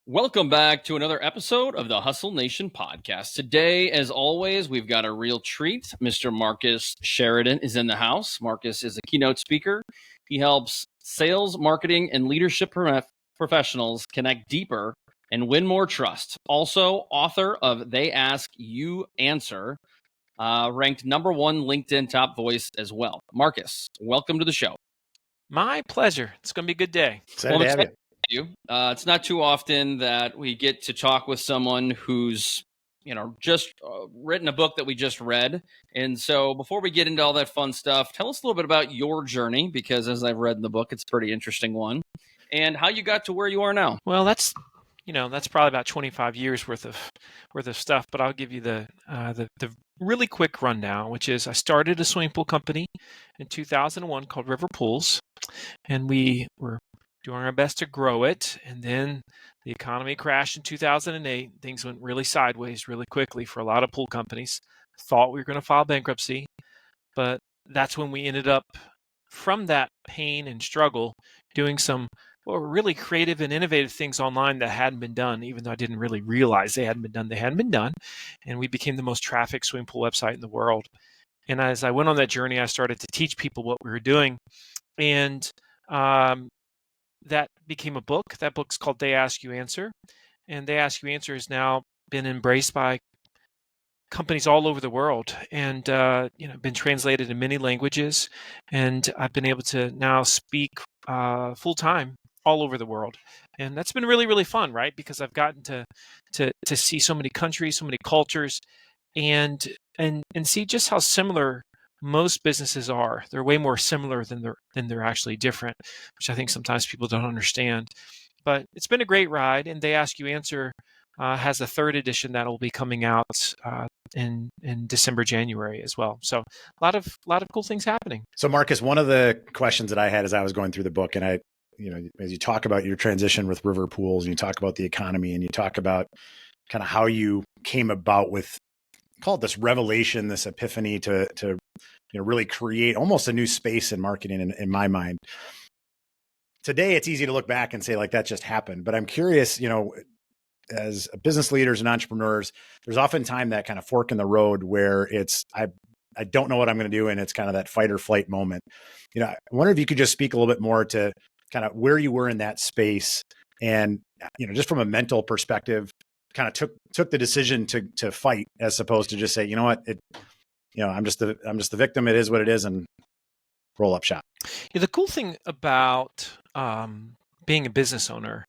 Welcome back to another episode of the Hustle Nation podcast. Today, as always, we've got a real treat. Mr. Marcus Sheridan is in the house. Marcus is a keynote speaker. He helps sales, marketing, and leadership professionals connect deeper and win more trust. Also, author of They Ask, You Answer, ranked number one LinkedIn top voice as well. Marcus, welcome to the show. My pleasure. It's going to be a good day. Excited to have you. It's not too often that we get to talk with someone who's, just written a book that we just read. And so before we get into all that fun stuff, tell us a little bit about your journey, because as I've read in the book, it's a pretty interesting one, and how you got to where you are now. Well, that's probably about 25 years worth of stuff, but I'll give you the really quick rundown, which is I started a swimming pool company in 2001 called River Pools, and we were doing our best to grow it. And then the economy crashed in 2008. Things went really sideways really quickly for a lot of pool companies. Thought we were going to file bankruptcy, but that's when we ended up, from that pain and struggle, doing some really creative and innovative things online that hadn't been done, even though I didn't really realize they hadn't been done. They hadn't been done. And we became the most trafficked swimming pool website in the world. And as I went on that journey, I started to teach people what we were doing. And that became a book. That book's called They Ask, You Answer. And They Ask, You Answer has now been embraced by companies all over the world, and been translated in many languages. And I've been able to now speak full time all over the world, and that's been really, really fun, right? Because I've gotten to see so many countries, so many cultures, and see just how similar most businesses are. They're way more similar than they're actually different, which I think sometimes people don't understand. But it's been a great ride, and They Ask, You Answer has a third edition that will be coming out in December, January as well. So a lot of cool things happening. So Marcus, one of the questions that I had as I was going through the book, and as you talk about your transition with River Pools, and you talk about the economy, and you talk about kind of how you came about with, call it this revelation, this epiphany to really create almost a new space in marketing in my mind. Today, it's easy to look back and say, like, that just happened. But I'm curious, as business leaders and entrepreneurs, there's oftentimes that kind of fork in the road where it's, I don't know what I'm going to do. And it's kind of that fight or flight moment. I wonder if you could just speak a little bit more to kind of where you were in that space, and, just from a mental perspective, kind of took the decision to fight, as opposed to just say, you know what, I'm just the victim. It is what it is, and roll up shop. Yeah, the cool thing about being a business owner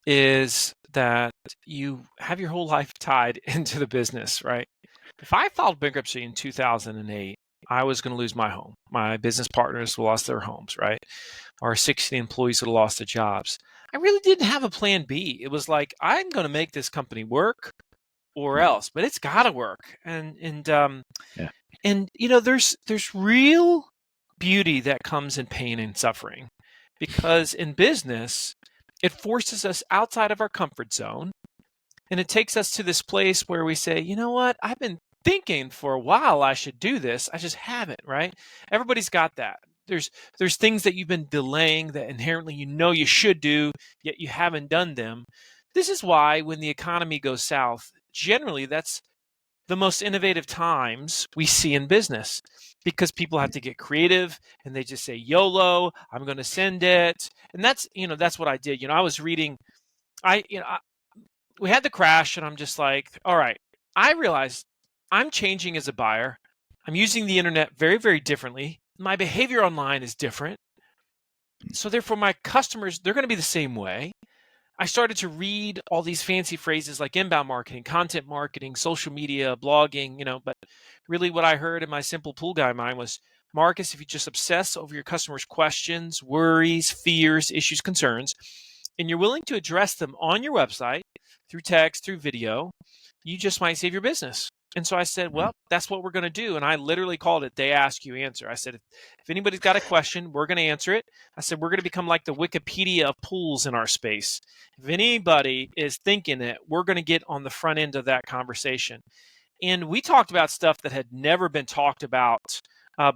is that you have your whole life tied into the business, right? If I filed bankruptcy in 2008, I was going to lose my home. My business partners lost their homes, right? Our 60 employees would have lost their jobs. I really didn't have a plan B. It was like, I'm going to make this company work or else, but it's got to work. There's real beauty that comes in pain and suffering, because in business, it forces us outside of our comfort zone, and it takes us to this place where we say, you know what, I've been thinking for a while I should do this. I just haven't, right? Everybody's got that. There's things that you've been delaying that inherently you should do, yet you haven't done them. This is why when the economy goes south, generally that's the most innovative times we see in business, because people have to get creative and they just say, YOLO, I'm going to send it. And that's what I did. I was reading, we had the crash, and I'm just like, all right, I realized I'm changing as a buyer. I'm using the internet very, very differently. My behavior online is different. So therefore my customers, they're going to be the same way. I started to read all these fancy phrases like inbound marketing, content marketing, social media, blogging, but really what I heard in my simple pool guy mind was, Marcus, if you just obsess over your customers' questions, worries, fears, issues, concerns, and you're willing to address them on your website through text, through video, you just might save your business. And so I said, well, that's what we're going to do. And I literally called it They Ask, You Answer. I said, if anybody's got a question, we're going to answer it. I said, we're going to become like the Wikipedia of pools in our space. If anybody is thinking it, we're going to get on the front end of that conversation. And we talked about stuff that had never been talked about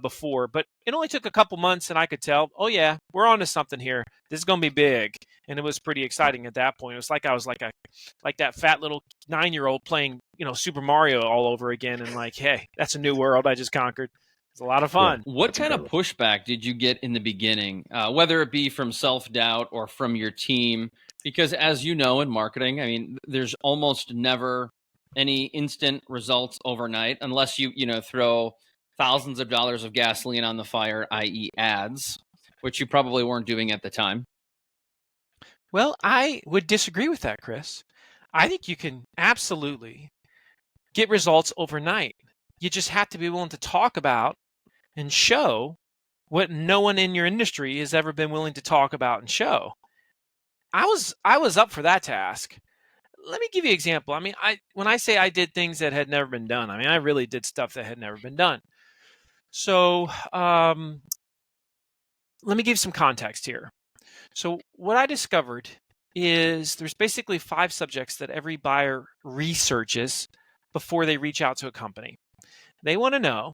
before, but it only took a couple months and I could tell, oh yeah, we're on to something here. This is going to be big. And it was pretty exciting at that point. It was like I was like that fat little 9-year-old playing, Super Mario all over again. And like, hey, that's a new world I just conquered. It's a lot of fun. What That's kind incredible. of pushback did you get in the beginning, whether it be from self-doubt or from your team? Because as you know, in marketing, I mean, there's almost never any instant results overnight unless you throw thousands of dollars of gasoline on the fire, i.e. ads, which you probably weren't doing at the time. Well, I would disagree with that, Chris. I think you can absolutely get results overnight. You just have to be willing to talk about and show what no one in your industry has ever been willing to talk about and show. I was up for that task. Let me give you an example. I mean, when I say I did things that had never been done, I mean I really did stuff that had never been done. So let me give some context here. So what I discovered is there's basically 5 subjects that every buyer researches before they reach out to a company. They want to know,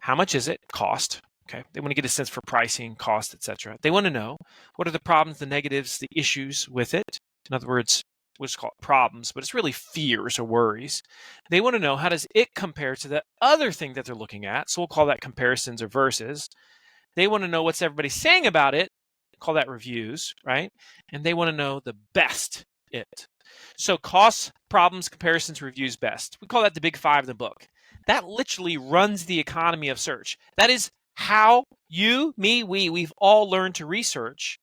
how much is it cost? Okay. They want to get a sense for pricing, cost, etc. They want to know, what are the problems, the negatives, the issues with it? In other words, we'll just call it problems, but it's really fears or worries. They want to know, how does it compare to the other thing that they're looking at? So we'll call that comparisons or versus. They want to know what's everybody saying about it. Call that reviews, right? And they want to know the best it. So costs, problems, comparisons, reviews, best. We call that the big 5 in the book. That literally runs the economy of search. That is how you, me, we've all learned to research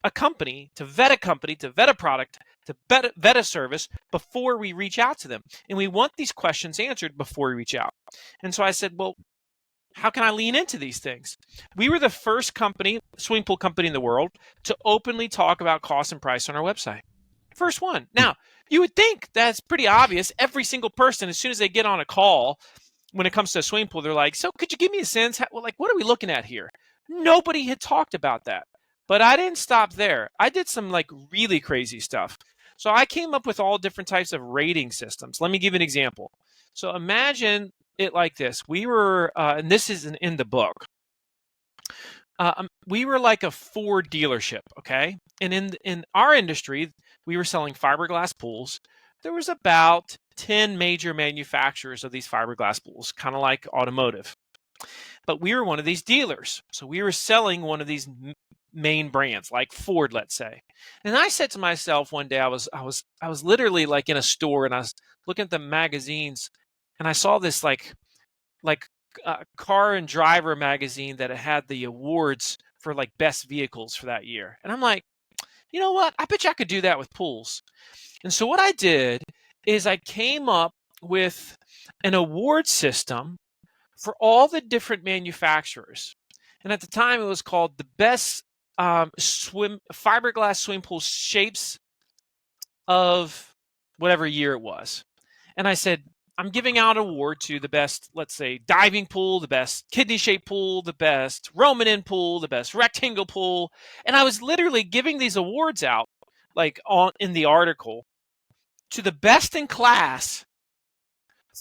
a company, to vet a product, to vet a service before we reach out to them. And we want these questions answered before we reach out. And so I said, well, how can I lean into these things? We were the first swimming pool company in the world to openly talk about cost and price on our website. First one. Now, you would think that's pretty obvious. Every single person, as soon as they get on a call, when it comes to a swimming pool, they're like, so could you give me a sense? What are we looking at here? Nobody had talked about that. But I didn't stop there. I did some really crazy stuff. So I came up with all different types of rating systems. Let me give you an example. So imagine it like this. We were, and this is in the book, we were like a Ford dealership, okay? And in our industry, we were selling fiberglass pools. There was about 10 major manufacturers of these fiberglass pools, kind of like automotive. But we were one of these dealers. So we were selling one of these main brands, like Ford, let's say. And I said to myself one day, I was literally like in a store and I was looking at the magazines and I saw this car and driver magazine that had the awards for best vehicles for that year. And I'm like, you know what? I bet you I could do that with pools. And so what I did is I came up with an award system for all the different manufacturers. And at the time, it was called the best fiberglass swimming pool shapes of whatever year it was. And I said, I'm giving out an award to the best, let's say, diving pool, the best kidney-shaped pool, the best Roman-in pool, the best rectangle pool. And I was literally giving these awards out, in the article, to the best in class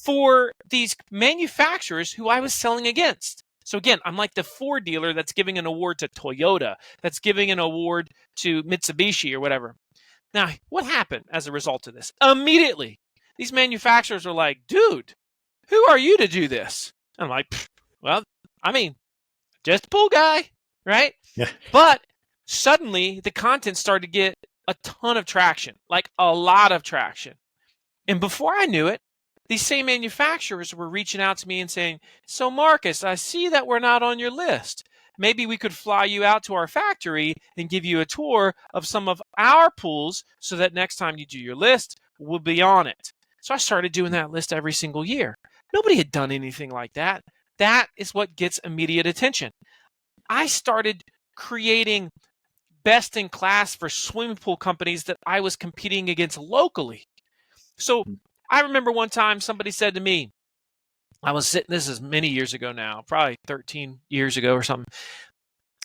for these manufacturers who I was selling against. So again, I'm like the Ford dealer that's giving an award to Toyota, that's giving an award to Mitsubishi or whatever. Now, what happened as a result of this? Immediately, these manufacturers are like, dude, who are you to do this? And I'm like, well, I mean, just a pool guy, right? Yeah. But suddenly the content started to get a ton of traction, like a lot of traction. And before I knew it, these same manufacturers were reaching out to me and saying, so Marcus, I see that we're not on your list. Maybe we could fly you out to our factory and give you a tour of some of our pools so that next time you do your list, we'll be on it. So I started doing that list every single year. Nobody had done anything like that. That is what gets immediate attention. I started creating best in class for swimming pool companies that I was competing against locally. So I remember one time somebody said to me, I was sitting, this is many years ago now, probably 13 years ago or something.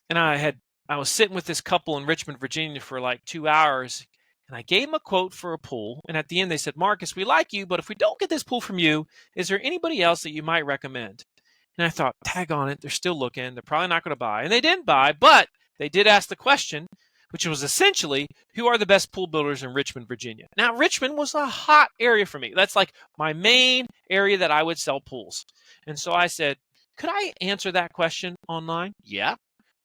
And I was sitting with this couple in Richmond, Virginia for 2 hours. And I gave them a quote for a pool. And at the end, they said, Marcus, we like you, but if we don't get this pool from you, is there anybody else that you might recommend? And I thought, tag on it. They're still looking. They're probably not going to buy. And they didn't buy, but they did ask the question, which was essentially, who are the best pool builders in Richmond, Virginia? Now, Richmond was a hot area for me. That's like my main area that I would sell pools. And so I said, could I answer that question online? Yeah.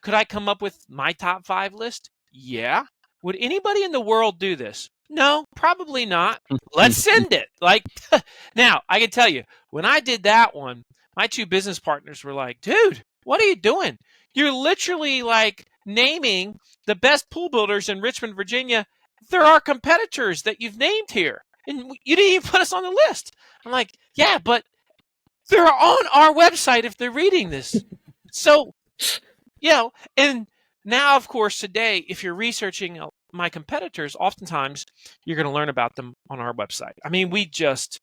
Could I come up with my top 5 list? Yeah. Would anybody in the world do this? No, probably not. Let's send it. Like, now, I can tell you, when I did that one, my 2 business partners were like, dude, what are you doing? You're literally like naming the best pool builders in Richmond, Virginia. They're our competitors that you've named here. And you didn't even put us on the list. I'm like, yeah, but they're on our website if they're reading this. So, and now, of course, today, if you're researching my competitors, oftentimes you're going to learn about them on our website. I mean, we just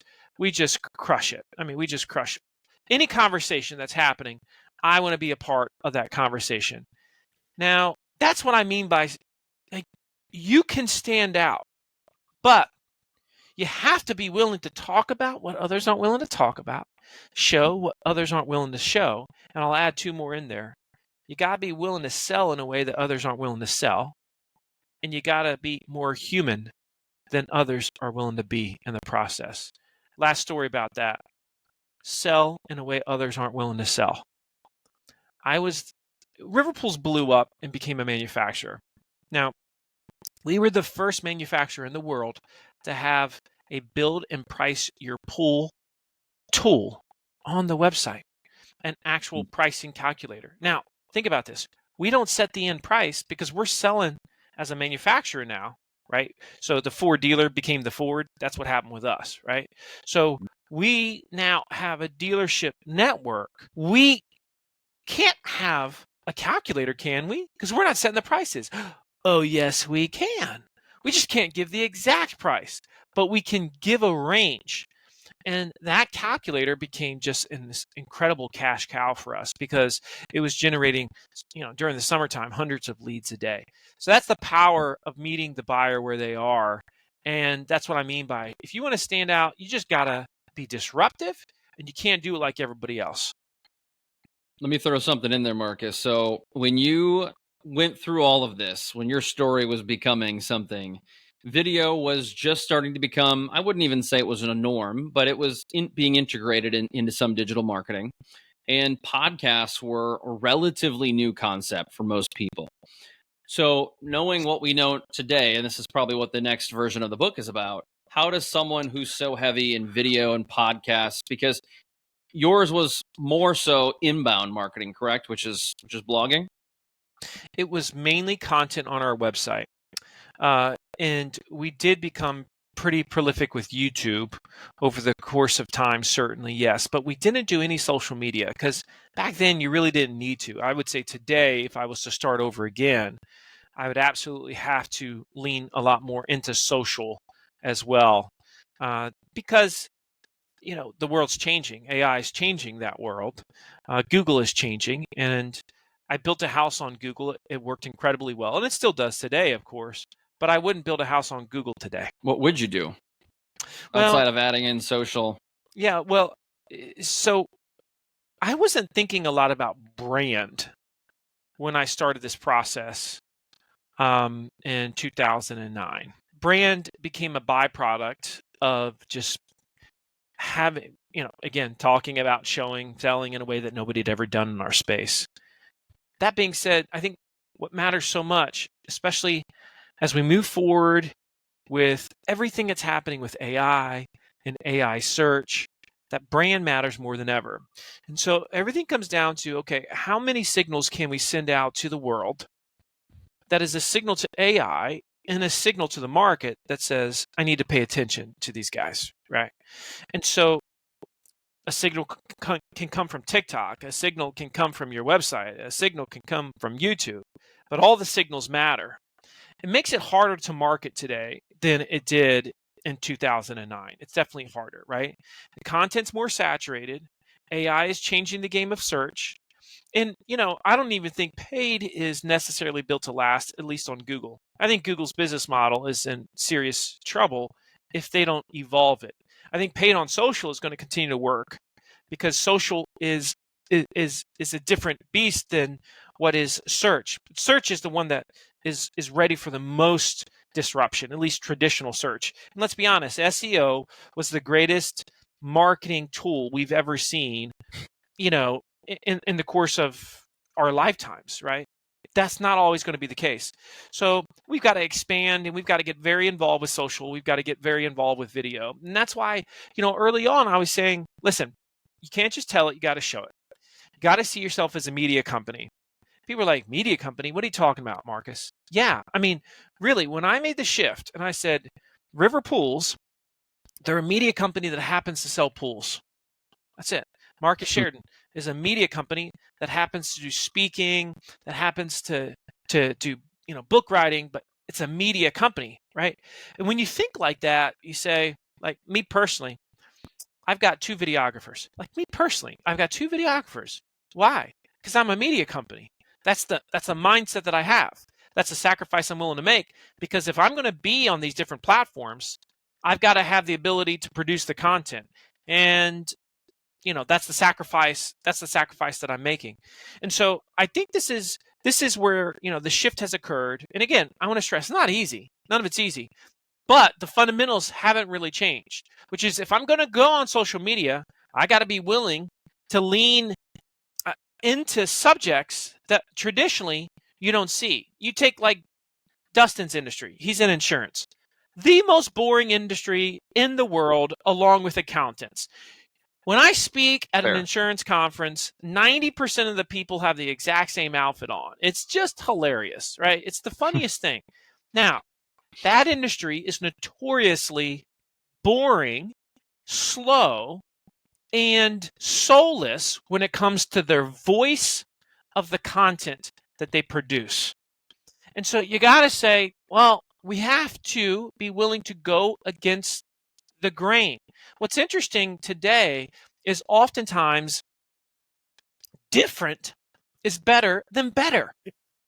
crush it. I mean, we just crush it. Any conversation that's happening, I want to be a part of that conversation. Now, that's what I mean by, like, you can stand out, but you have to be willing to talk about what others aren't willing to talk about, show what others aren't willing to show, and I'll add 2 more in there. You got to be willing to sell in a way that others aren't willing to sell, and you got to be more human than others are willing to be in the process. Last story about that. Sell in a way others aren't willing to sell. River Pools blew up and became a manufacturer. Now, we were the first manufacturer in the world to have a build and price your pool tool on the website, an actual pricing calculator. Now, think about this. We don't set the end price because we're selling as a manufacturer now, right? So the Ford dealer became the Ford. That's what happened with us, right? So we now have a dealership network. We can't have a calculator, can we? Because we're not setting the prices. Oh, yes, we can. We just can't give the exact price, but we can give a range. And that calculator became just this incredible cash cow for us because it was generating, during the summertime, hundreds of leads a day. So that's the power of meeting the buyer where they are. And that's what I mean by, if you want to stand out, you just got to be disruptive, and you can't do it like everybody else. Let me throw something in there, Marcus. So when you went through all of this, when your story was becoming something, video was just starting to become, I wouldn't even say it was a norm, but it was being integrated into some digital marketing. And podcasts were a relatively new concept for most people. So knowing what we know today, and this is probably what the next version of the book is about, how does someone who's so heavy in video and podcasts, because yours was more so inbound marketing, correct? Which is blogging? It was mainly content on our website. And we did become pretty prolific with YouTube over the course of time, certainly, yes. But we didn't do any social media because back then you really didn't need to. I would say today, if I was to start over again, I would absolutely have to lean a lot more into social as well. Because the world's changing. AI is changing that world. Google is changing. And I built a house on Google. It worked incredibly well. And it still does today, of course. But I wouldn't build a house on Google today. What would you do outside of adding in social? Yeah, well, so I wasn't thinking a lot about brand when I started this process in 2009. Brand became a byproduct of just having, again, talking about showing, selling in a way that nobody had ever done in our space. That being said, I think what matters so much, especially as we move forward with everything that's happening with AI and AI search, that brand matters more than ever. And so everything comes down to, okay, how many signals can we send out to the world that is a signal to AI and a signal to the market that says, I need to pay attention to these guys, right? And so a signal can come from TikTok, a signal can come from your website, a signal can come from YouTube, but all the signals matter. It makes it harder to market today than it did in 2009. It's definitely harder, right? The content's more saturated. AI is changing the game of search. And, I don't even think paid is necessarily built to last, at least on Google. I think Google's business model is in serious trouble if they don't evolve it. I think paid on social is going to continue to work because social is is a different beast than what is search. Search is the one that is ready for the most disruption, at least traditional search. And let's be honest, SEO was the greatest marketing tool we've ever seen, in the course of our lifetimes, right? That's not always going to be the case. So we've got to expand, and we've got to get very involved with social. We've got to get very involved with video. And that's why, early on I was saying, listen, you can't just tell it, you got to show it. You got to see yourself as a media company. People are like, media company? What are you talking about, Marcus? Yeah, I mean, really, when I made the shift and I said, River Pools, they're a media company that happens to sell pools. That's it. Marcus Sheridan is a media company that happens to do speaking, that happens to do book writing, but it's a media company, right? And when you think like that, you say, like me personally, I've got 2 videographers. Like me personally, I've got 2 videographers. Why? Because I'm a media company. That's the mindset that I have. That's a sacrifice I'm willing to make, because if I'm going to be on these different platforms, I've got to have the ability to produce the content. And that's the sacrifice that I'm making. And so I think this is where the shift has occurred. And again, I want to stress, not easy. None of it's easy. But the fundamentals haven't really changed, which is, if I'm going to go on social media, I got to be willing to lean into subjects that traditionally you don't see. You take like Dustin's industry. He's in insurance. The most boring industry in the world, along with accountants. When I speak at an insurance conference, 90% of the people have the exact same outfit on. It's just hilarious, right? It's the funniest thing. Now, that industry is notoriously boring, slow, and soulless when it comes to their voice of the content that they produce. And so you got to say, well, we have to be willing to go against the grain. What's interesting today is oftentimes different is better than better.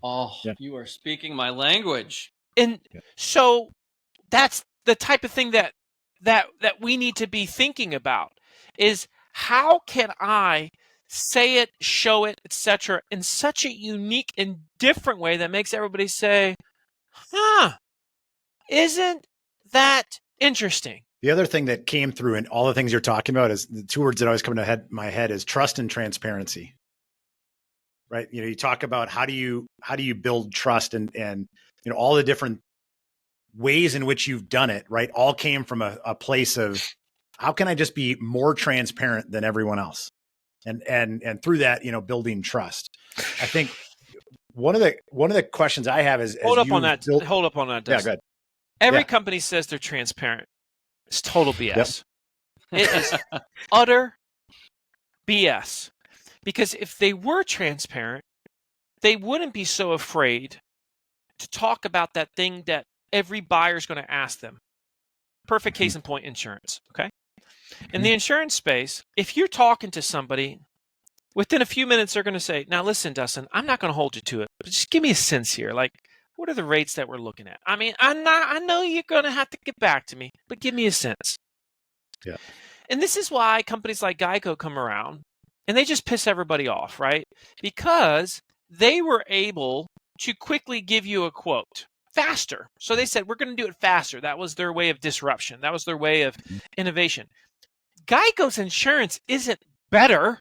Oh, yeah. You are speaking my language. And so that's the type of thing that we need to be thinking about, is how can I say it, show it, etc., in such a unique and different way that makes everybody say, isn't that interesting? The other thing that came through in all the things you're talking about is the 2 words that always come to my head is trust and transparency. Right? You talk about how do you build trust, and all the different ways in which you've done it, right? All came from a place of, how can I just be more transparent than everyone else? And through that, building trust. I think one of the questions I have is, hold up on that. Dustin. Yeah, go ahead. Every company says they're transparent. It's total BS. Yep. It is utter BS. Because if they were transparent, they wouldn't be so afraid to talk about that thing that every buyer is going to ask them. Perfect case in point, insurance. Okay. In the insurance space, if you're talking to somebody, within a few minutes, they're going to say, now listen, Dustin, I'm not going to hold you to it, but just give me a sense here. Like, what are the rates that we're looking at? I mean, I know you're going to have to get back to me, but give me a sense. Yeah. And this is why companies like Geico come around and they just piss everybody off, right? Because they were able to quickly give you a quote faster. So they said, we're going to do it faster. That was their way of disruption. That was their way of innovation. Geico's insurance isn't better.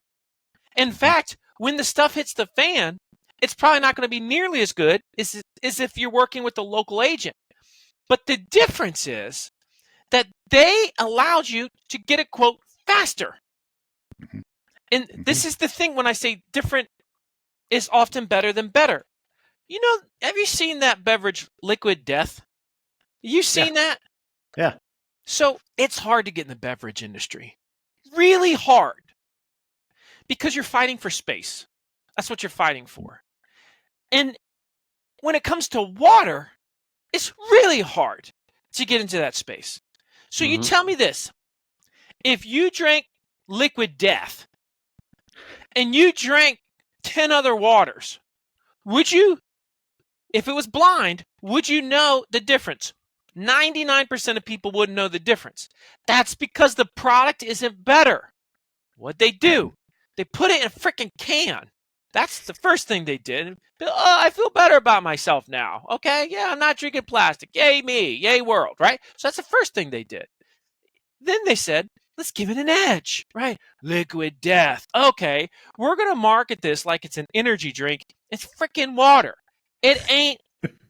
In fact, when the stuff hits the fan, it's probably not going to be nearly as good as if you're working with a local agent. But the difference is that they allowed you to get a quote faster. And this is the thing when I say different is often better than better. Have you seen that beverage, Liquid Death? You seen that? Yeah. So it's hard to get in the beverage industry. Really hard. Because you're fighting for space. That's what you're fighting for. And when it comes to water, it's really hard to get into that space. So you tell me this. If you drank Liquid Death and you drank 10 other waters, would you, if it was blind, would you know the difference? 99% of people wouldn't know the difference. That's because the product isn't better. What they do, They put it in a freaking can. That's the first thing they did. Oh, I feel better about myself now. Okay, yeah, I'm not drinking plastic. Yay me, yay world, right? So that's the first thing they did. Then they said, let's give it an edge, right? Liquid death. Okay, we're going to market this like it's an energy drink. It's freaking water. It ain't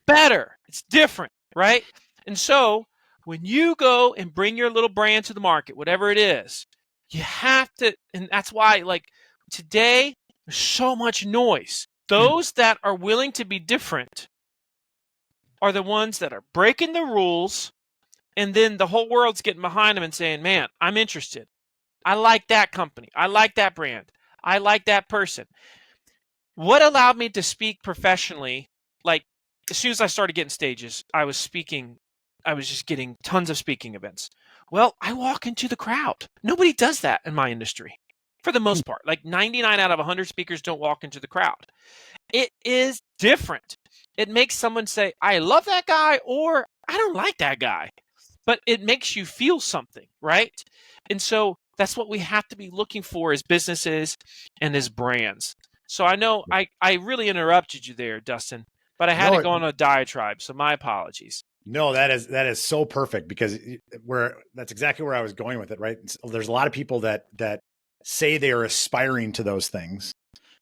better. It's different, right? And so when you go and bring your little brand to the market, whatever it is, you have to, and that's why, like, today, there's so much noise. Those that are willing to be different are the ones that are breaking the rules, and then the whole world's getting behind them and saying, man, I'm interested. I like that company. I like that brand. I like that person. What allowed me to speak professionally, like, as soon as I started getting stages, I was just getting tons of speaking events. Well, I walk into the crowd. Nobody does that in my industry, for the most part. Like 99 out of 100 speakers don't walk into the crowd. It is different. It makes someone say, I love that guy, or I don't like that guy. But it makes you feel something, right? And so that's what we have to be looking for as businesses and as brands. So I know I really interrupted you there, Dustin, but I had to go on a diatribe, so my apologies. No, that is so perfect, because that's exactly where I was going with it, right? There's a lot of people that say they are aspiring to those things,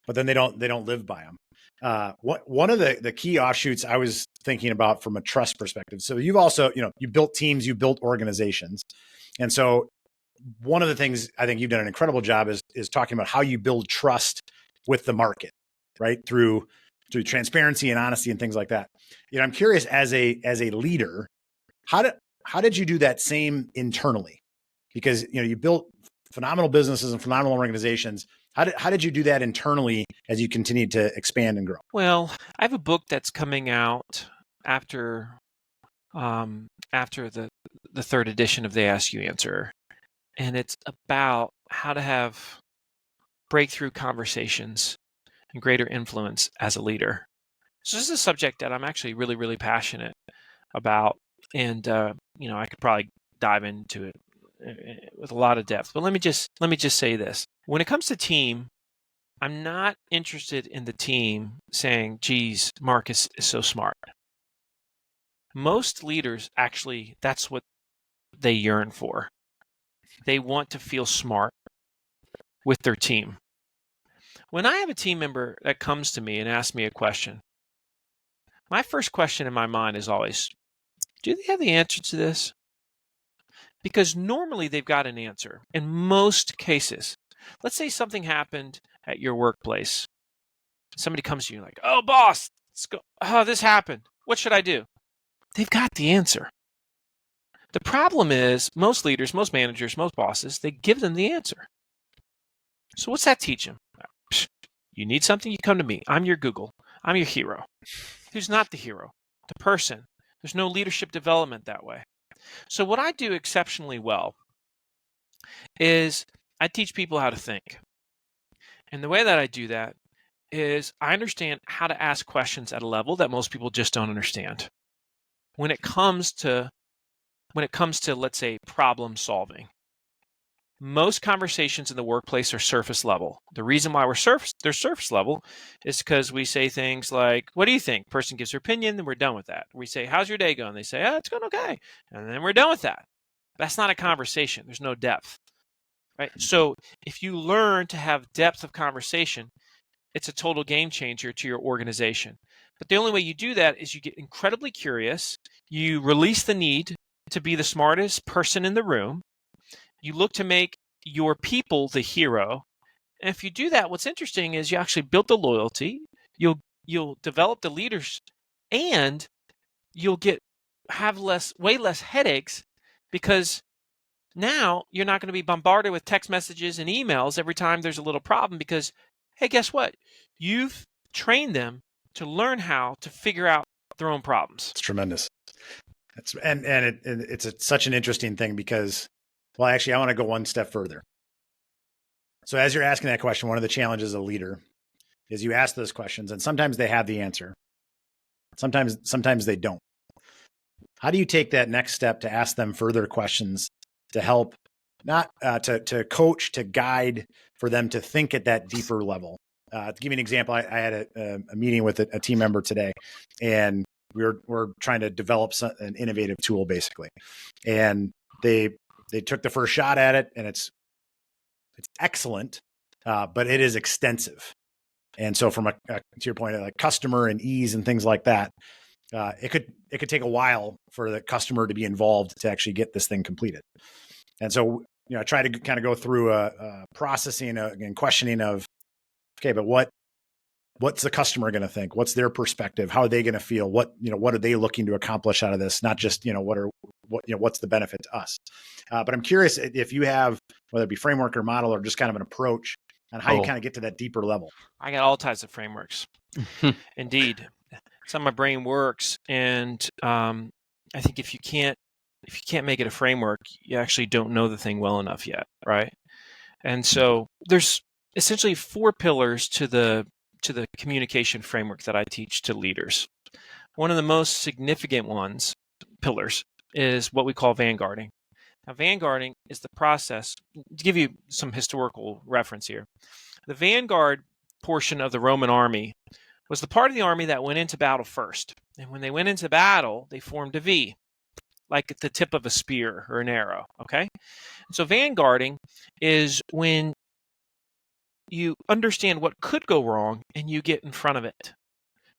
but then they don't live by them. One of the key offshoots I was thinking about from a trust perspective. So you've also, you built teams, you built organizations. And so one of the things I think you've done an incredible job is talking about how you build trust with the market, right? Through transparency and honesty and things like that. I'm curious, as a leader, how did you do that same internally? Because, you built phenomenal businesses and phenomenal organizations. How did you do that internally as you continued to expand and grow? Well, I have a book that's coming out after the third edition of They Ask You Answer, and it's about how to have breakthrough conversations and greater influence as a leader. So this is a subject that I'm actually really, really passionate about, and I could probably dive into it with a lot of depth. But let me just say this: when it comes to team, I'm not interested in the team saying, geez, Marcus is so smart. Most leaders, actually, that's what they yearn for. They want to feel smart with their team. When I have a team member that comes to me and asks me a question, my first question in my mind is always, do they have the answer to this? Because normally they've got an answer. In most cases, let's say something happened at your workplace. Somebody comes to you like, oh, boss, let's go. Oh, this happened. What should I do? They've got the answer. The problem is most leaders, most managers, most bosses, they give them the answer. So what's that teach them? You need something, you come to me. I'm your Google. I'm your hero. Who's not the hero? The person. There's no leadership development that way. So what I do exceptionally well is I teach people how to think. And the way that I do that is I understand how to ask questions at a level that most people just don't understand. When it comes to, let's say, problem solving, most conversations in the workplace are surface level. The reason why they're surface level is because we say things like, what do you think? Person gives their opinion, then we're done with that. We say, how's your day going? They say, it's going okay. And then we're done with that. That's not a conversation. There's no depth, right? So if you learn to have depth of conversation, it's a total game changer to your organization. But the only way you do that is you get incredibly curious. You release the need to be the smartest person in the room. You look to make your people the hero. And if you do that, what's interesting is you actually build the loyalty. You'll develop the leaders, and you'll have way less headaches, because now you're not going to be bombarded with text messages and emails every time there's a little problem, because, hey, guess what? You've trained them to learn how to figure out their own problems. It's tremendous. It's such an interesting thing, because, well, actually, I want to go one step further. So as you're asking that question, one of the challenges as a leader is you ask those questions, and sometimes they have the answer. Sometimes they don't. How do you take that next step to ask them further questions to help not to coach, to guide, for them to think at that deeper level. To give you an example, I had a meeting with a team member today, and we're trying to develop an innovative tool, basically. And they took the first shot at it, and it's excellent, but it is extensive. And so, from to your point, like customer and ease and things like that, it could take a while for the customer to be involved to actually get this thing completed. And so, I try to kind of go through a processing and questioning of, okay, but what's the customer going to think? What's their perspective? How are they going to feel? What are they looking to accomplish out of this? Not just, what's the benefit to us? But I'm curious if you have, whether it be framework or model or just kind of an approach on how you kind of get to that deeper level. I got all types of frameworks. Indeed. Some of my brain works. And I think if you can't make it a framework, you actually don't know the thing well enough yet, right? And so there's essentially 4 pillars to the communication framework that I teach to leaders. One of the most significant pillars, is what we call vanguarding. Now, vanguarding is the process. To give you some historical reference here, the vanguard portion of the Roman army was the part of the army that went into battle first. And when they went into battle, they formed a V, like at the tip of a spear or an arrow, okay? So vanguarding is when you understand what could go wrong and you get in front of it.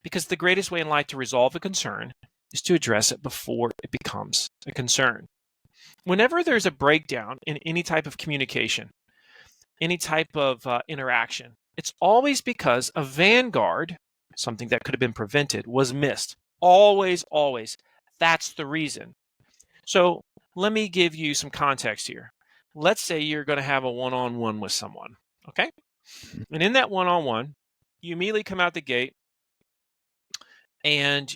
Because the greatest way in life to resolve a concern is to address it before it becomes a concern. Whenever there's a breakdown in any type of communication, any type of interaction, it's always because a vanguard, something that could have been prevented, was missed. Always, always. That's the reason. So let me give you some context here. Let's say you're going to have a one-on-one with someone, okay? And in that one-on-one, you immediately come out the gate and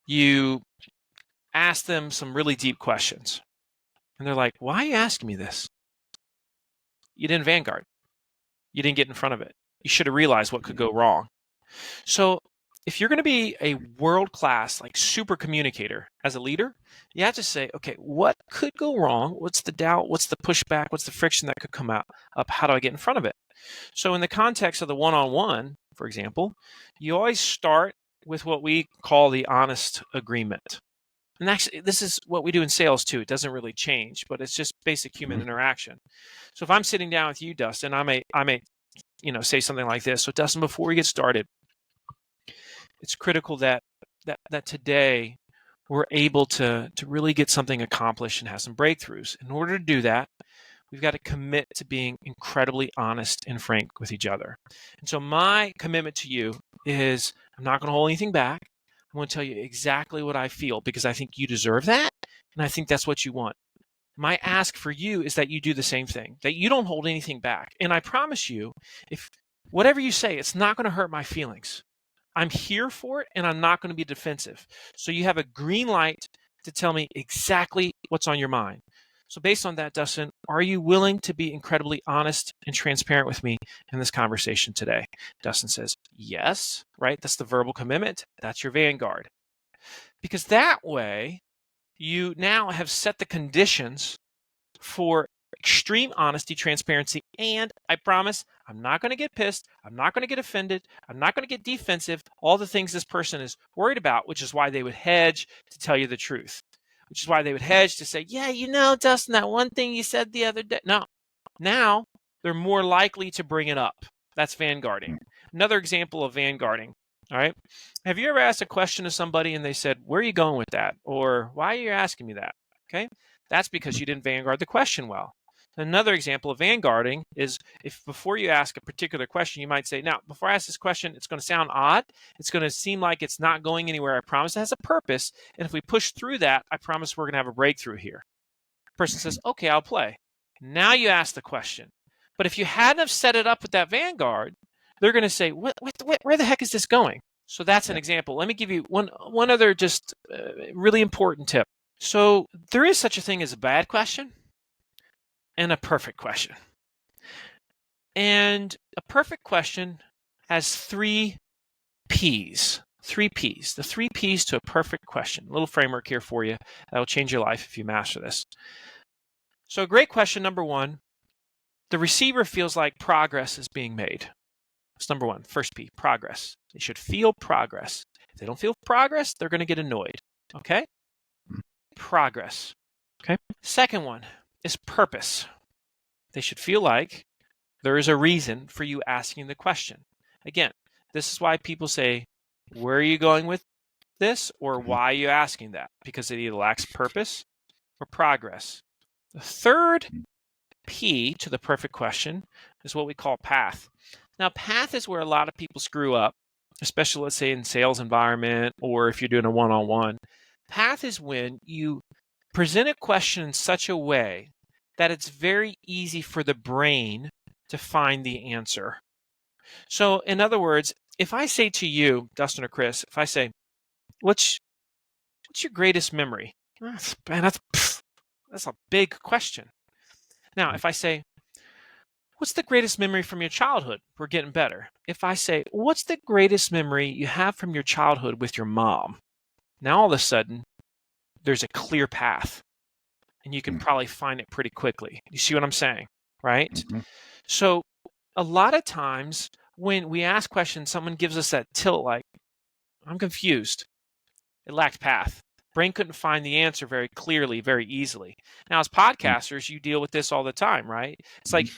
you ask them some really deep questions. And they're like, why are you asking me this? You didn't vanguard. You didn't get in front of it. You should have realized what could go wrong. So if you're going to be a world-class, like super communicator as a leader, you have to say, okay, what could go wrong? What's the doubt? What's the pushback? What's the friction that could come up? How do I get in front of it? So in the context of the one-on-one, for example, you always start with what we call the honest agreement. And actually, this is what we do in sales too. It doesn't really change, but it's just basic human interaction. So if I'm sitting down with you, Dustin, I may say something like this. So Dustin, before we get started, it's critical that today we're able to really get something accomplished and have some breakthroughs. In order to do that, we've got to commit to being incredibly honest and frank with each other. And so my commitment to you is I'm not going to hold anything back. I'm going to tell you exactly what I feel because I think you deserve that, and I think that's what you want. My ask for you is that you do the same thing, that you don't hold anything back. And I promise you, if whatever you say, it's not going to hurt my feelings. I'm here for it, and I'm not going to be defensive. So you have a green light to tell me exactly what's on your mind. So based on that, Dustin, are you willing to be incredibly honest and transparent with me in this conversation today? Dustin says, yes, right? That's the verbal commitment. That's your vanguard. Because that way, you now have set the conditions for extreme honesty, transparency, and I promise I'm not going to get pissed. I'm not going to get offended. I'm not going to get defensive. All the things this person is worried about, which is why they would hedge to tell you the truth. Which is why they would hedge to say, yeah, Dustin, that one thing you said the other day. No, now they're more likely to bring it up. That's vanguarding. Another example of vanguarding, all right? Have you ever asked a question to somebody and they said, where are you going with that? Or why are you asking me that? Okay, that's because you didn't vanguard the question well. Another example of vanguarding is if before you ask a particular question, you might say, now, before I ask this question, it's going to sound odd. It's going to seem like it's not going anywhere. I promise it has a purpose. And if we push through that, I promise we're going to have a breakthrough here. The person says, okay, I'll play. Now you ask the question. But if you hadn't have set it up with that vanguard, they're going to say, where the heck is this going? So that's an example. Let me give you one other just really important tip. So there is such a thing as a bad question and a perfect question. And a perfect question has 3 P's. 3 P's. The 3 P's to a perfect question. A little framework here for you that will change your life if you master this. So great question, number one. The receiver feels like progress is being made. That's number one. First P, progress. They should feel progress. If they don't feel progress, they're going to get annoyed. Okay? Progress. Okay? Second one is purpose. They should feel like there is a reason for you asking the question. Again, this is why people say, where are you going with this? Or why are you asking that? Because it either lacks purpose or progress. The third P to the perfect question is what we call path. Now, path is where a lot of people screw up, especially let's say in sales environment or if you're doing a one-on-one. Path is when you present a question in such a way that it's very easy for the brain to find the answer. So in other words, if I say to you, Dustin or Chris, if I say, what's your greatest memory? Man, that's a big question. Now, if I say, what's the greatest memory from your childhood? We're getting better. If I say, what's the greatest memory you have from your childhood with your mom? Now, all of a sudden, there's a clear path, and you can probably find it pretty quickly. You see what I'm saying, right? Mm-hmm. So a lot of times when we ask questions, someone gives us that tilt like, I'm confused. It lacked path. Brain couldn't find the answer very clearly, very easily. Now, as podcasters, you deal with this all the time, right? It's like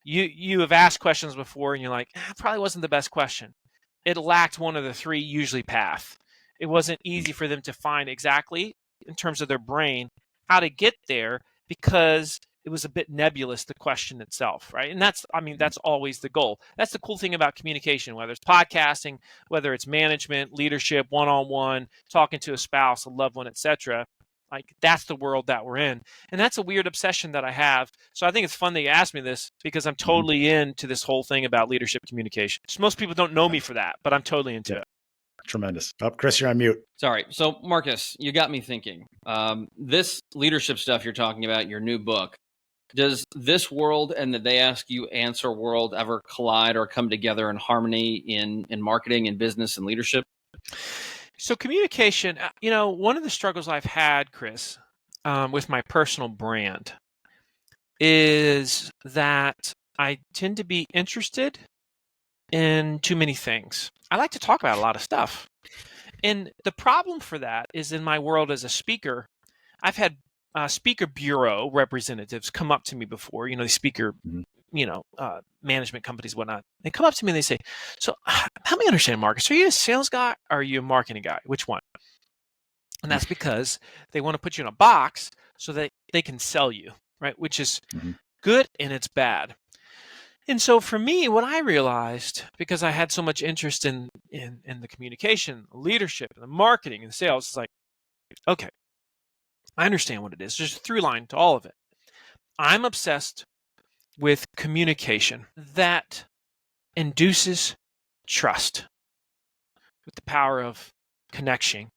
you have asked questions before and you're like, it probably wasn't the best question. It lacked one of the three, usually path. It wasn't easy for them to find exactly in terms of their brain how to get there because it was a bit nebulous, the question itself, right? And that's always the goal. That's the cool thing about communication, whether it's podcasting, whether it's management, leadership, one-on-one, talking to a spouse, a loved one, etc. Like that's the world that we're in. And that's a weird obsession that I have. So I think it's fun that you asked me this because I'm totally into this whole thing about leadership communication. So most people don't know me for that, but I'm totally into it. Tremendous. Oh, Chris, you're on mute. Sorry. So, Marcus, you got me thinking. This leadership stuff you're talking about, your new book, does this world and the They Ask You Answer world ever collide or come together in harmony in marketing and business and leadership? So communication, one of the struggles I've had, Chris, with my personal brand is that I tend to be interested in too many things. I like to talk about a lot of stuff. And the problem for that is in my world as a speaker, I've had speaker bureau representatives come up to me before, the speaker, management companies, whatnot. They come up to me and they say, so help me understand, Marcus, are you a sales guy or are you a marketing guy? Which one? And that's because they want to put you in a box so that they can sell you, right? Which is good and it's bad. And so for me, what I realized, because I had so much interest in the communication, the leadership, and the marketing and sales, it's like, okay, I understand what it is. There's a through line to all of it. I'm obsessed with communication that induces trust with the power of connection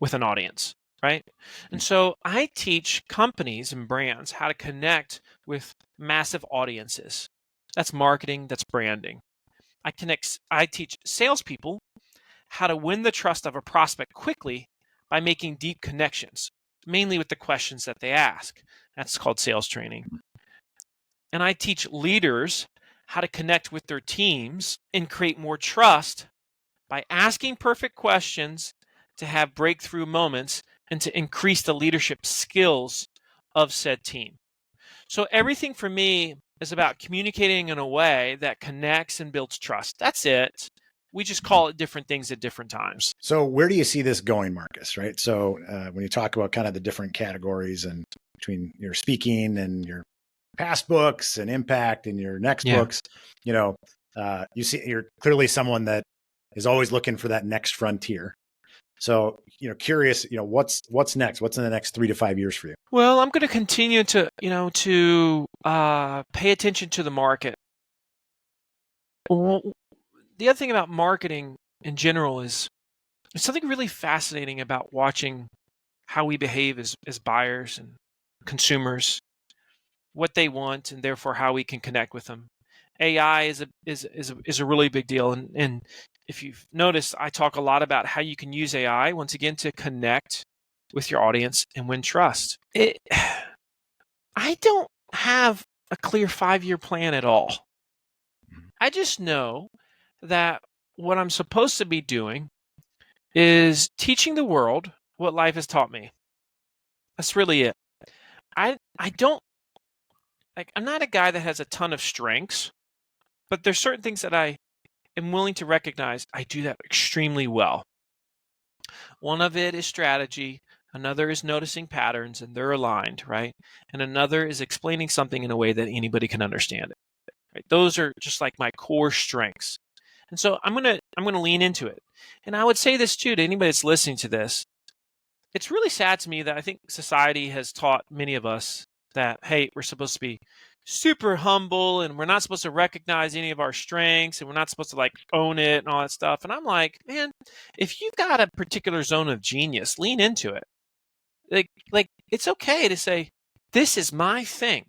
with an audience, right? And so I teach companies and brands how to connect with massive audiences. That's marketing, that's branding. I teach salespeople how to win the trust of a prospect quickly by making deep connections, mainly with the questions that they ask. That's called sales training. And I teach leaders how to connect with their teams and create more trust by asking perfect questions to have breakthrough moments and to increase the leadership skills of said team. So everything for me is about communicating in a way that connects and builds trust. That's it. We just call it different things at different times. So where do you see this going, Marcus, right? So when you talk about kind of the different categories and between your speaking and your past books and impact and your next books, you see you're clearly someone that is always looking for that next frontier. So, curious, what's next? What's in the next 3 to 5 years for you? Well, I'm going to continue to pay attention to the market. The other thing about marketing in general is there's something really fascinating about watching how we behave as buyers and consumers, what they want, and therefore how we can connect with them. AI is a really big deal, and if you've noticed, I talk a lot about how you can use AI once again to connect with your audience and win trust. I I don't have a clear 5-year plan at all. I just know that what I'm supposed to be doing is teaching the world what life has taught me. That's really it. I don't I'm not a guy that has a ton of strengths, but there's certain things that I am willing to recognize I do that extremely well. One of it is strategy, another is noticing patterns and they're aligned, right? And another is explaining something in a way that anybody can understand it. Right? Those are just like my core strengths. And so I'm gonna lean into it. And I would say this too to anybody that's listening to this. It's really sad to me that I think society has taught many of us that, hey, we're supposed to be super humble and we're not supposed to recognize any of our strengths and we're not supposed to like own it and all that stuff. And I'm like, man, if you've got a particular zone of genius, lean into it. Like it's okay to say, this is my thing.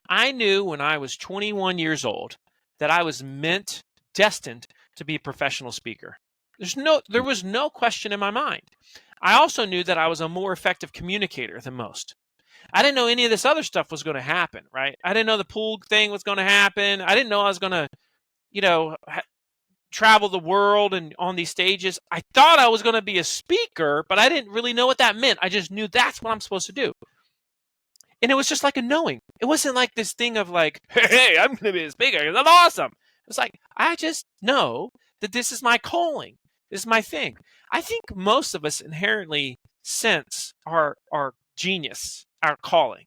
I knew when I was 21 years old that I was destined to be a professional speaker. There was no question in my mind. I also knew that I was a more effective communicator than most. I didn't know any of this other stuff was going to happen, right? I didn't know the pool thing was going to happen. I didn't know I was going to, travel the world and on these stages. I thought I was going to be a speaker, but I didn't really know what that meant. I just knew that's what I'm supposed to do. And it was just like a knowing. It wasn't like this thing of like, hey, I'm going to be a speaker because I'm awesome. It's like, I just know that this is my calling. This is my thing. I think most of us inherently sense our genius, our calling.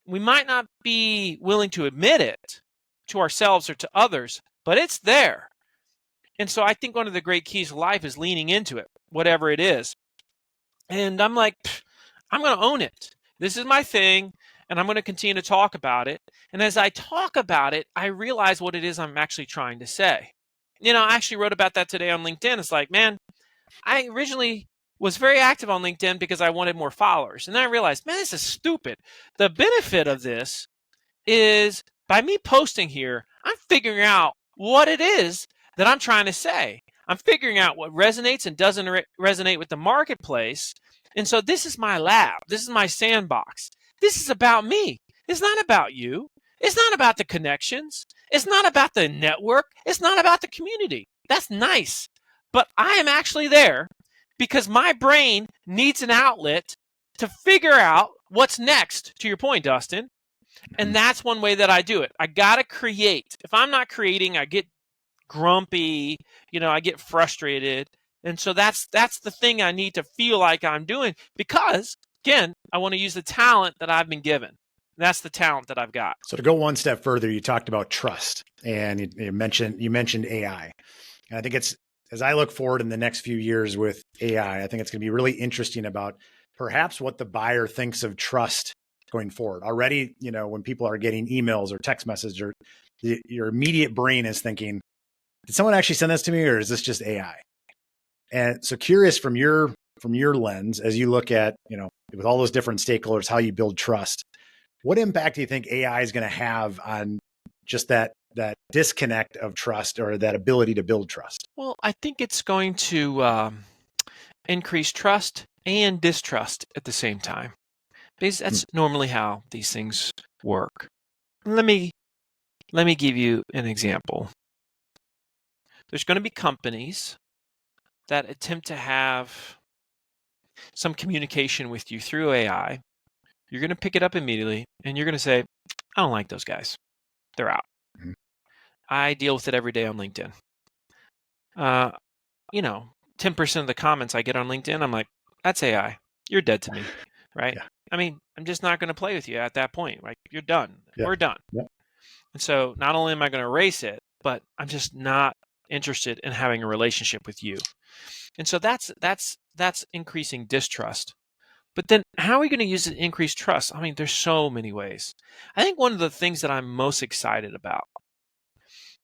We might not be willing to admit it to ourselves or to others, but it's there. And so I think one of the great keys of life is leaning into it, whatever it is. And I'm like, I'm going to own it. This is my thing, and I'm going to continue to talk about it. And as I talk about it, I realize what it is I'm actually trying to say. I actually wrote about that today on LinkedIn. It's like, man, I originally was very active on LinkedIn because I wanted more followers. And then I realized, man, this is stupid. The benefit of this is by me posting here, I'm figuring out what it is that I'm trying to say. I'm figuring out what resonates and doesn't resonate with the marketplace. And so this is my lab. This is my sandbox. This is about me. It's not about you. It's not about the connections. It's not about the network. It's not about the community. That's nice. But I am actually there because my brain needs an outlet to figure out what's next, to your point, Dustin. And that's one way that I do it. I got to create. If I'm not creating, I get grumpy, I get frustrated. And so that's the thing I need to feel like I'm doing because, again, I want to use the talent that I've been given. That's the talent that I've got. So to go one step further, you talked about trust and you mentioned AI. And I think as I look forward in the next few years with AI, I think it's going to be really interesting about perhaps what the buyer thinks of trust going forward. Already, when people are getting emails or text messages, or your immediate brain is thinking, did someone actually send this to me or is this just AI? And so curious from your lens, as you look at, with all those different stakeholders, how you build trust, what impact do you think AI is going to have on just that disconnect of trust or that ability to build trust? Well, I think it's going to increase trust and distrust at the same time. Because that's normally how these things work. Let me give you an example. There's going to be companies that attempt to have some communication with you through AI. You're going to pick it up immediately and you're going to say, I don't like those guys. They're out. Mm-hmm. I deal with it every day on LinkedIn. 10% of the comments I get on LinkedIn, I'm like, that's AI. You're dead to me, right? Yeah. I mean, I'm just not going to play with you at that point. Like, you're done. Yeah. We're done. Yeah. And so not only am I going to erase it, but I'm just not interested in having a relationship with you. And so that's increasing distrust. But then how are we going to use it to increase trust? I mean, there's so many ways. I think one of the things that I'm most excited about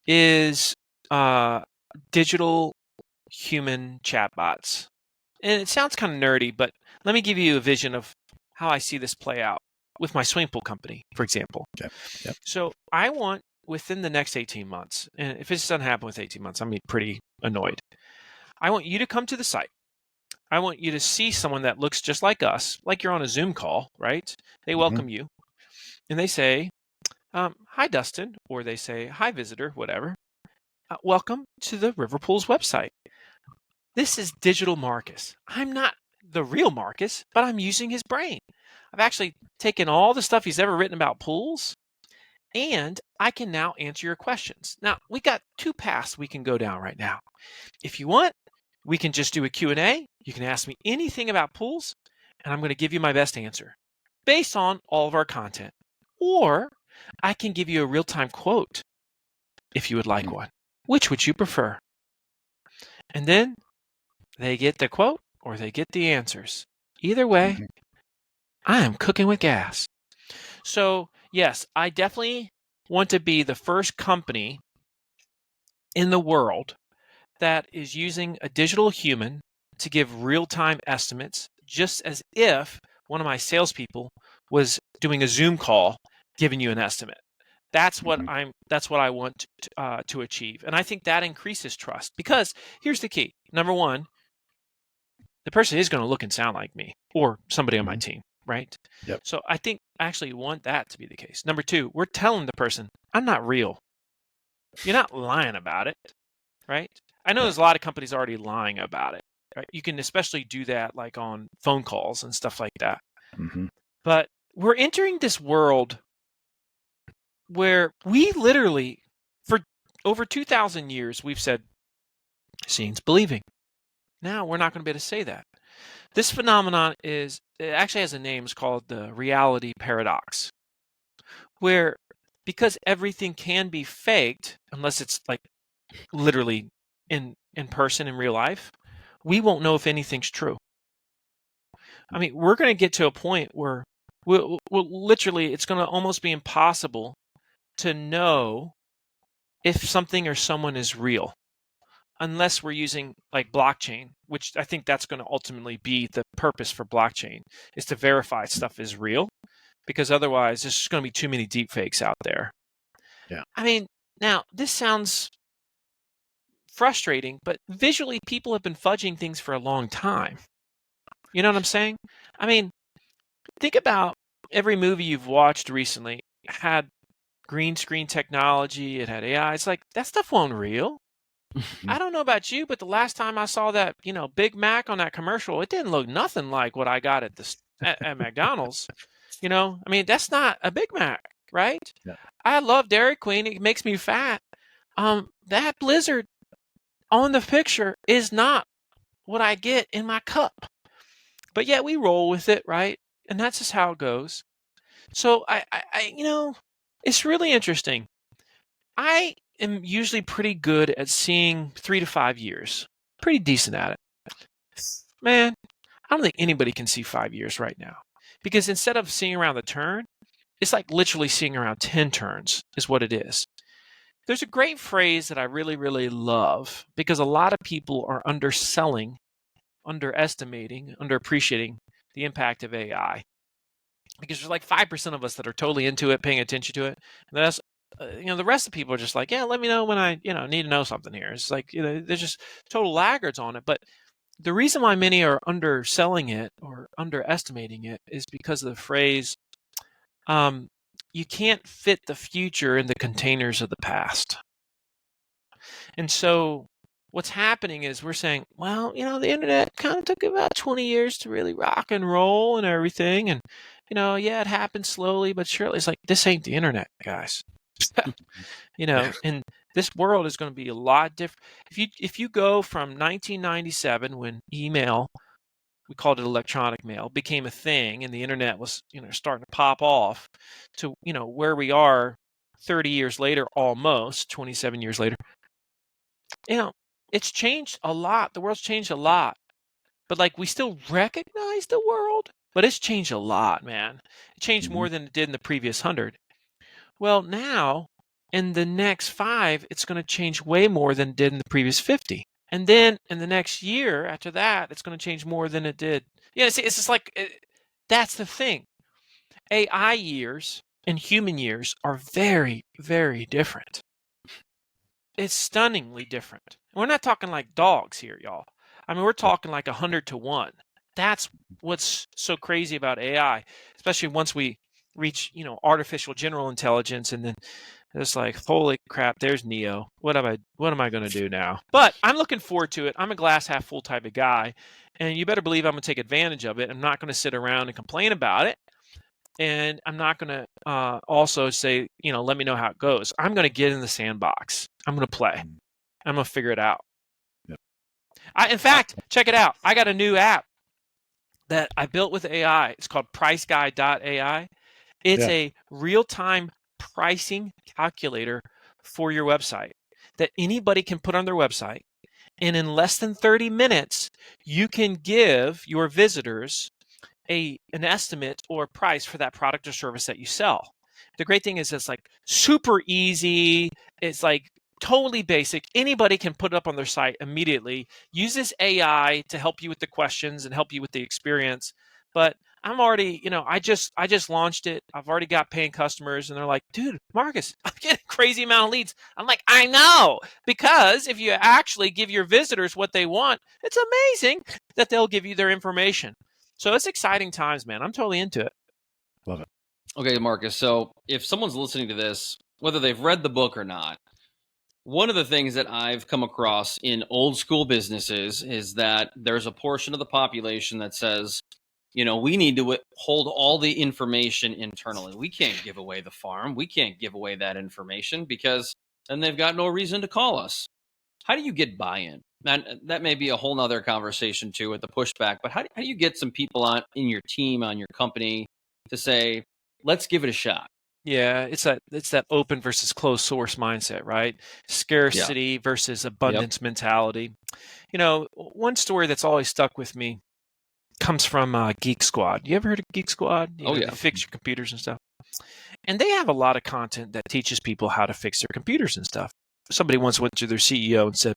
is digital human chatbots. And it sounds kind of nerdy, but let me give you a vision of how I see this play out with my swimming pool company, for example. Okay. Yep. So I want within the next 18 months, and if this doesn't happen with 18 months, I'm pretty annoyed. I want you to come to the site. I want you to see someone that looks just like us, like you're on a Zoom call, right? They welcome you. and they say, hi, Dustin, or they say, hi, visitor, whatever. Welcome to the River Pools website. This is digital Marcus. I'm not the real Marcus, but I'm using his brain. I've actually taken all the stuff he's ever written about pools, and I can now answer your questions. Now, we got two paths we can go down right now. If you want, we can just do a Q&A. You can ask me anything about pools, and I'm going to give you my best answer based on all of our content. Or I can give you a real-time quote if you would like one. Which would you prefer? And then they get the quote or they get the answers. Either way, I am cooking with gas. So, yes, I definitely want to be the first company in the world that is using a digital human to give real-time estimates, just as if one of my salespeople was doing a Zoom call giving you an estimate. That's what I want to achieve, and I think that increases trust, because here's the key. Number one, the person is going to look and sound like me or somebody on my team, right? Yep. So I think I actually want that to be the case. Number two, we're telling the person, I'm not real. You're not lying about it, right? I know there's a lot of companies already lying about it. Right? You can especially do that like on phone calls and stuff like that. But we're entering this world where we literally, for over 2,000 years, we've said, seeing's believing. Now we're not going to be able to say that. This phenomenon it actually has a name. It's called the reality paradox, where because everything can be faked, unless it's like literally in person in real life, we won't know if anything's true. I mean, we're going to get to a point where we'll literally, it's going to almost be impossible to know if something or someone is real, unless we're using like blockchain, which I think that's going to ultimately be the purpose for blockchain, is to verify stuff is real, because otherwise there's just going to be too many deep fakes out there. Yeah. I mean, now this sounds frustrating, but visually people have been fudging things for a long time. You know what I'm saying? I mean, think about every movie you've watched recently had green screen technology, it had AI. It's like, that stuff wasn't real. I don't know about you, but the last time I saw that, Big Mac on that commercial, it didn't look nothing like what I got at McDonald's. I mean, that's not a Big Mac, right? Yeah. I love Dairy Queen. It makes me fat. That Blizzard on the picture is not what I get in my cup. But yet we roll with it, right? And that's just how it goes. So I it's really interesting. I am usually pretty good at seeing 3 to 5 years. Pretty decent at it. Man, I don't think anybody can see 5 years right now. Because instead of seeing around the turn, it's like literally seeing around 10 turns is what it is. There's a great phrase that I really, really love, because a lot of people are underselling, underestimating, underappreciating the impact of AI. Because there's like 5% of us that are totally into it, paying attention to it. And that's, the rest of the people are just like, yeah, let me know when I, need to know something here. It's like, they're just total laggards on it. But the reason why many are underselling it or underestimating it is because of the phrase, you can't fit the future in the containers of the past. And so what's happening is we're saying, well, the internet kind of took about 20 years to really rock and roll and everything. And, yeah, it happened slowly, but surely. It's like, this ain't the internet, guys. And this world is going to be a lot different. If you go from 1997, when email, we called it electronic mail, became a thing and the internet was, starting to pop off, to, where we are 30 years later, almost 27 years later, it's changed a lot. The world's changed a lot. But like, we still recognize the world, but it's changed a lot, man. It changed more than it did in the previous 100. Well, now in the next 5, it's going to change way more than it did in the previous 50. And then in the next year after that, it's going to change more than it did. See, it's just like, that's the thing. AI years and human years are very, very different. It's stunningly different. We're not talking like dogs here, y'all. I mean, we're talking like 100 to 1. That's what's so crazy about AI, especially once we reach, artificial general intelligence, and then it's like, holy crap, there's Neo. What am I going to do now? But I'm looking forward to it. I'm a glass half full type of guy, and you better believe I'm going to take advantage of it. I'm not going to sit around and complain about it. And I'm not going to also say, let me know how it goes. I'm going to get in the sandbox. I'm going to play. I'm going to figure it out. Yep. In fact, check it out. I got a new app that I built with AI. It's called PriceGuide.ai. It's a real-time pricing calculator for your website that anybody can put on their website. And in less than 30 minutes, you can give your visitors an estimate or price for that product or service that you sell. The great thing is it's like super easy. It's like totally basic. Anybody can put it up on their site immediately. Use this AI to help you with the questions and help you with the experience. But I'm already, I just launched it. I've already got paying customers, and they're like, dude, Marcus, I'm getting a crazy amount of leads. I'm like, I know, because if you actually give your visitors what they want, it's amazing that they'll give you their information. So it's exciting times, man. I'm totally into it. Love it. Okay, Marcus. So if someone's listening to this, whether they've read the book or not, one of the things that I've come across in old school businesses is that there's a portion of the population that says, we need to hold all the information internally. We can't give away the farm. We can't give away that information because then they've got no reason to call us. How do you get buy-in? And that may be a whole nother conversation too with the pushback, but how do you get some people in your team, on your company to say, let's give it a shot? Yeah, it's that open versus closed source mindset, right? Scarcity versus abundance mentality. One story that's always stuck with me comes from Geek Squad. You ever heard of Geek Squad? They fix your computers and stuff. And they have a lot of content that teaches people how to fix their computers and stuff. Somebody once went to their CEO and said,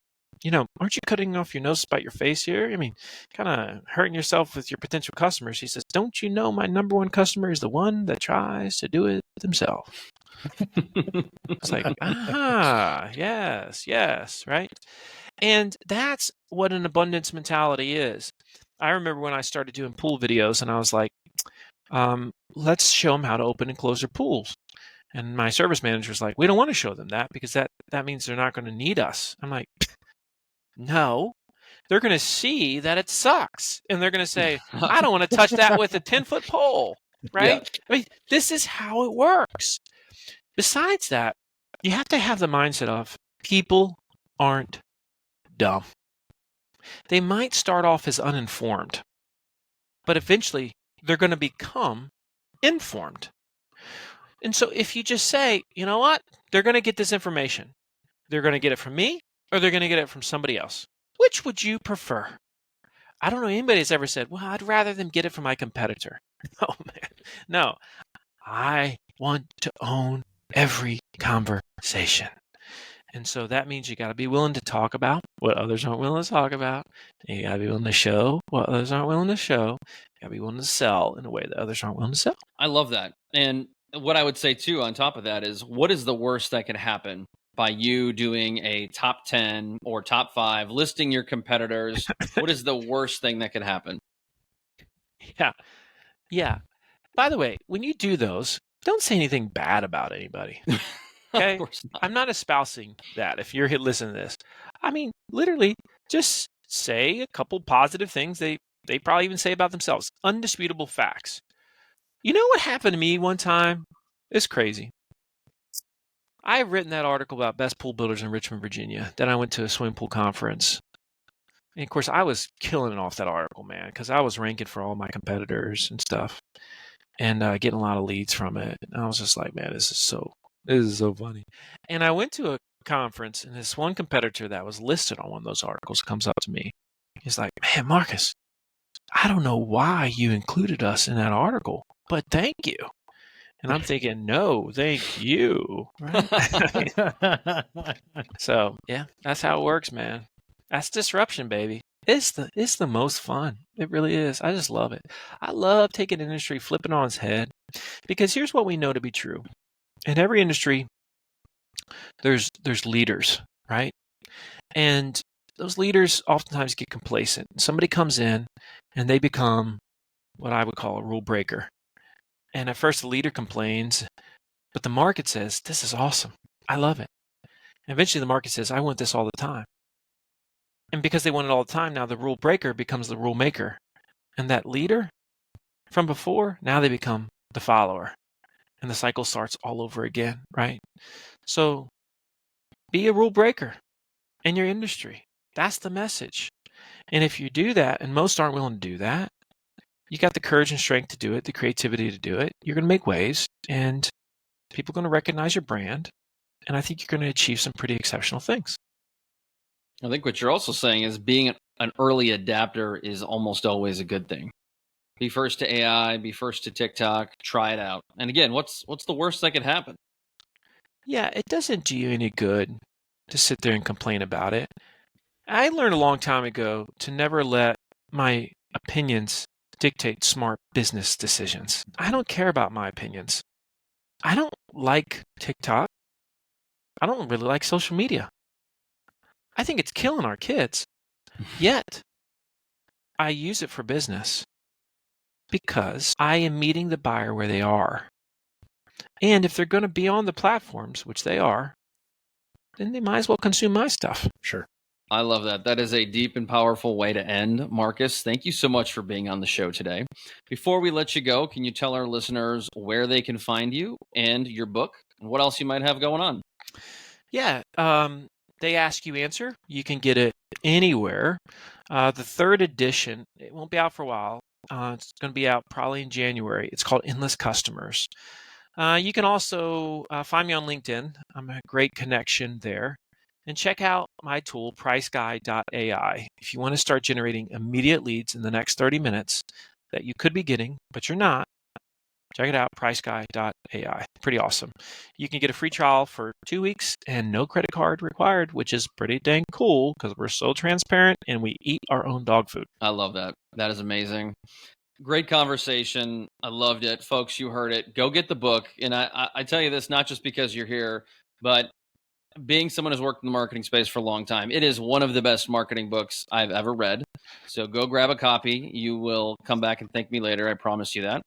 aren't you cutting off your nose to spite your face here? I mean, kind of hurting yourself with your potential customers. He says, don't you know my number one customer is the one that tries to do it themselves? It's like, yes, right? And that's what an abundance mentality is. I remember when I started doing pool videos, and I was like, let's show them how to open and close their pools. And my service manager was like, we don't want to show them that because that means they're not going to need us. I'm like, no, they're going to see that it sucks. And they're going to say, I don't want to touch that with a 10-foot pole, right? Yeah. I mean, this is how it works. Besides that, you have to have the mindset of people aren't dumb. They might start off as uninformed, but eventually they're going to become informed. And so if you just say, you know what, they're going to get this information. They're going to get it from me, or they're going to get it from somebody else. Which would you prefer? I don't know anybody that's ever said, well, I'd rather them get it from my competitor. Oh, man. No, I want to own every conversation. And so that means you got to be willing to talk about what others aren't willing to talk about. And you got to be willing to show what others aren't willing to show. You got to be willing to sell in a way that others aren't willing to sell. I love that. And what I would say too, on top of that, is what is the worst that could happen by you doing a top 10 or top 5, listing your competitors? What is the worst thing that could happen? Yeah. By the way, when you do those, don't say anything bad about anybody. Okay? Of course not. I'm not espousing that if you're listening to this. I mean, literally, just say a couple positive things they probably even say about themselves. Undisputable facts. You know what happened to me one time? It's crazy. I have written that article about best pool builders in Richmond, Virginia. Then I went to a swimming pool conference. And of course, I was killing it off that article, man, because I was ranking for all my competitors and stuff and getting a lot of leads from it. And I was just like, man, this is so funny. And I went to a conference, and this one competitor that was listed on one of those articles comes up to me. He's like, man, Marcus, I don't know why you included us in that article, but thank you. And I'm thinking, no, thank you. Right? So, yeah, that's how it works, man. That's disruption, baby. It's the most fun. It really is. I just love it. I love taking industry, flipping on its head, because here's what we know to be true. In every industry, there's leaders, right? And those leaders oftentimes get complacent. Somebody comes in and they become what I would call a rule breaker. And at first the leader complains, but the market says, this is awesome. I love it. And eventually the market says, I want this all the time. And because they want it all the time, now the rule breaker becomes the rule maker. And that leader from before, now they become the follower. And the cycle starts all over again, right? So be a rule breaker in your industry. That's the message. And if you do that, and most aren't willing to do that, you got the courage and strength to do it, the creativity to do it. You're going to make waves, and people are going to recognize your brand. And I think you're going to achieve some pretty exceptional things. I think what you're also saying is being an early adapter is almost always a good thing. Be first to AI, be first to TikTok, try it out. And again, what's the worst that could happen? Yeah, it doesn't do you any good to sit there and complain about it. I learned a long time ago to never let my opinions dictate smart business decisions. I don't care about my opinions. I don't like TikTok. I don't really like social media. I think it's killing our kids. Yet, I use it for business because I am meeting the buyer where they are. And if they're going to be on the platforms, which they are, then they might as well consume my stuff. Sure. I love that. That is a deep and powerful way to end. Marcus, thank you so much for being on the show today. Before we let you go, can you tell our listeners where they can find you and your book and what else you might have going on? Yeah, They Ask You Answer. You can get it anywhere. The third edition, it won't be out for a while. It's going to be out probably in January. It's called Endless Customers. You can also find me on LinkedIn. I'm a great connection there. And check out my tool, priceguy.ai. If you want to start generating immediate leads in the next 30 minutes that you could be getting, but you're not, check it out, priceguy.ai. Pretty awesome. You can get a free trial for 2 weeks and no credit card required, which is pretty dang cool because we're so transparent and we eat our own dog food. I love that. That is amazing. Great conversation. I loved it. Folks, you heard it. Go get the book. And I tell you this, not just because you're here, but being someone who's worked in the marketing space for a long time, it is one of the best marketing books I've ever read. So go grab a copy. You will come back and thank me later. I promise you that.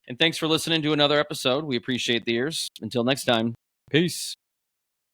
And thanks for listening to another episode. We appreciate the ears. Until next time, peace.